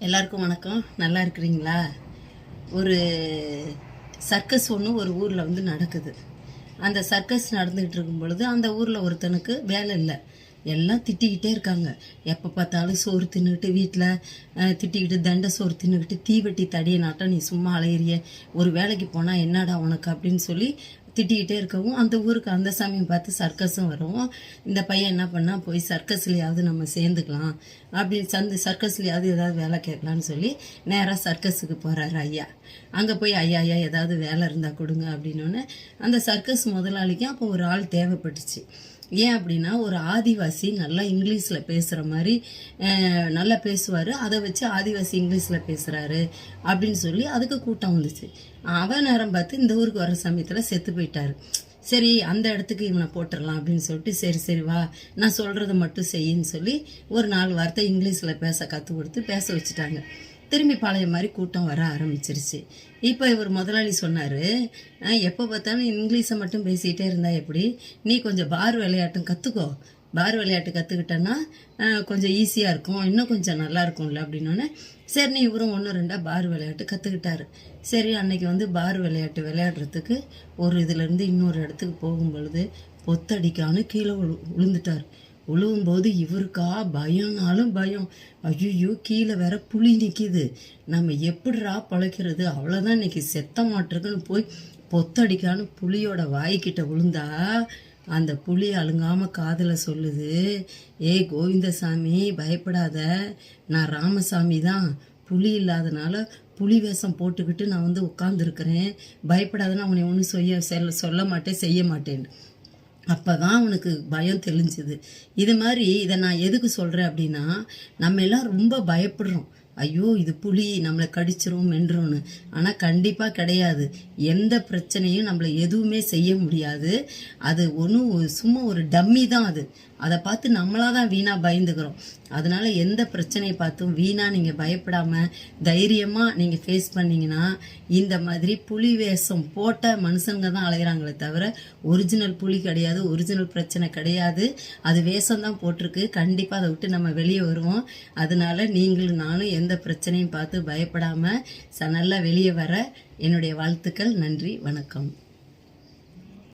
எல்லாருக்கும் வணக்கம். நல்லா இருக்கிறீங்களா? ஒரு சர்க்கஸ் ஒன்று ஒரு ஊரில் நடக்குது. அந்த சர்க்கஸ் நடந்துக்கிட்டு இருக்கும் பொழுது அந்த ஊரில் ஒருத்தனுக்கு வேலை இல்லை. எல்லாம் திட்டிக்கிட்டே இருக்காங்க. எப்போ பார்த்தாலும் சோறு தின்னுக்கிட்டு வீட்டில் திட்டிக்கிட்டு தண்டை சோறு தின்னுக்கிட்டு தீவெட்டி தடியை நாட்டம் நீ சும்மா அலையிறிய, ஒரு வேலைக்கு போனால் என்னடா உனக்கு அப்படின்னு சொல்லி திட்டிக்கிட்டே இருக்கவும் அந்த ஊருக்கு அந்த சமயம் பார்த்து சர்க்கஸும் வரவும் இந்த பையன் என்ன பண்ணால் போய் சர்க்கஸ்லையாவது நம்ம சேர்ந்துக்கலாம் அப்படின்னு சர்க்கஸ்லையாவது ஏதாவது வேலை கேட்கலான்னு சொல்லி நேராக சர்க்கஸுக்கு போகிறாரு ஐயா. அங்கே போய் ஐயா ஏதாவது வேலை இருந்தால் கொடுங்க அப்படின்னோடனே அந்த சர்க்கஸ் முதலாளிக்கும் அப்போ ஒரு ஆள் தேவைப்பட்டுச்சு. ஏன் அப்படின்னா ஒரு ஆதிவாசி நல்லா இங்கிலீஷில் பேசுகிற மாதிரி நல்லா பேசுவார், அதை வச்சு ஆதிவாசி இங்கிலீஷில் பேசுகிறாரு அப்படின்னு சொல்லி அதுக்கு கூட்டம் வந்துச்சு. அவன் நேரம் பார்த்து இந்த ஊருக்கு வர சமயத்தில் செத்து போயிட்டாரு. சரி அந்த இடத்துக்கு இவனை போட்டுடலாம் அப்படின்னு சொல்லிட்டு சரி வா நான் சொல்கிறத மட்டும் செய்யின்னு சொல்லி ஒரு 4 வார்த்தை இங்கிலீஷில் பேச கற்றுக் கொடுத்து பேச வச்சுட்டாங்க. திரும்பி பழைய மாதிரி கூட்டம் வர ஆரம்பிச்சிருச்சு. இப்போ இவர் முதலாளி சொன்னார், எப்போ பார்த்தாலும் இங்கிலீஷை மட்டும் பேசிகிட்டே இருந்தா எப்படி, நீ கொஞ்சம் பார் விளையாட்டும் கற்றுக்கோ, பார் விளையாட்டு கற்றுக்கிட்டேன்னா கொஞ்சம் ஈஸியாக இருக்கும், இன்னும் கொஞ்சம் நல்லா இருக்கும்ல அப்படின்னோடனே சரி நீ இவரும் 1-2 பார் விளையாட்டு கற்றுக்கிட்டாரு. சரி அன்னைக்கு பார் விளையாட்டு விளையாடுறதுக்கு ஒரு இதுலேருந்து இன்னொரு இடத்துக்கு போகும் பொழுது பொத்தடிக்கான்னு கீழே விழுந்துட்டார். விழுவும்போது இவருக்கா பயம்னாலும் பயம். ஐயோ கீழே வேற புலி நிற்கிது, நம்ம எப்படிரா பழைக்கிறது, அவ்வளோதான் இன்னைக்கு செத்த மாட்டிருக்குன்னு போய் பொத்தடிக்கான்னு புலியோட வாய்க்கிட்ட விழுந்தா அந்த புலி அழுங்காமல் காதில் சொல்லுது, ஏய் கோவிந்தசாமி பயப்படாத, நான் ராமசாமி தான், புலி இல்லாதனால புலி வேஷம் போட்டுக்கிட்டு நான் உட்காந்துருக்கிறேன், பயப்படாதன்னா அவனை ஒன்றும் சொல்ல மாட்டேன் செய்ய மாட்டேன்னு. அப்போ தான் அவனுக்கு பயம் தெளிஞ்சுது. இது மாதிரி இதை நான் எதுக்கு சொல்கிறேன் அப்படின்னா, நம்ம எல்லாம் ரொம்ப பயப்படுறோம், ஐயோ இது புலி நம்மளை கடிச்சிரும் மென்றும்னு. ஆனால் கண்டிப்பாக கிடையாது. எந்த பிரச்சனையும் நம்மளை எதுவுமே செய்ய முடியாது. அது சும்மா ஒரு டம்மி தான் அது. அதை பார்த்து நம்மளாக தான் வீணாக பயந்துக்கிறோம். அதனால் எந்த பிரச்சனையை பார்த்தும் வீணாக நீங்கள் பயப்படாமல் தைரியமாக நீங்கள் ஃபேஸ் பண்ணிங்கன்னா இந்த மாதிரி புலி வேஷம் போட்ட மனுஷங்க தான் அலைகிறாங்களே தவிர ஒரிஜினல் புலி கிடையாது, ஒரிஜினல் பிரச்சனை கிடையாது. அது வேஷம் தான் போட்டிருக்கு. கண்டிப்பாக அதை விட்டு நம்ம வெளியே வருவோம். அதனால் நீங்களும் நானும் எந்த பிரச்சனையும் பார்த்து பயப்படாமல் நல்லா வெளியே வர என்னுடைய வாழ்த்துக்கள். நன்றி, வணக்கம்.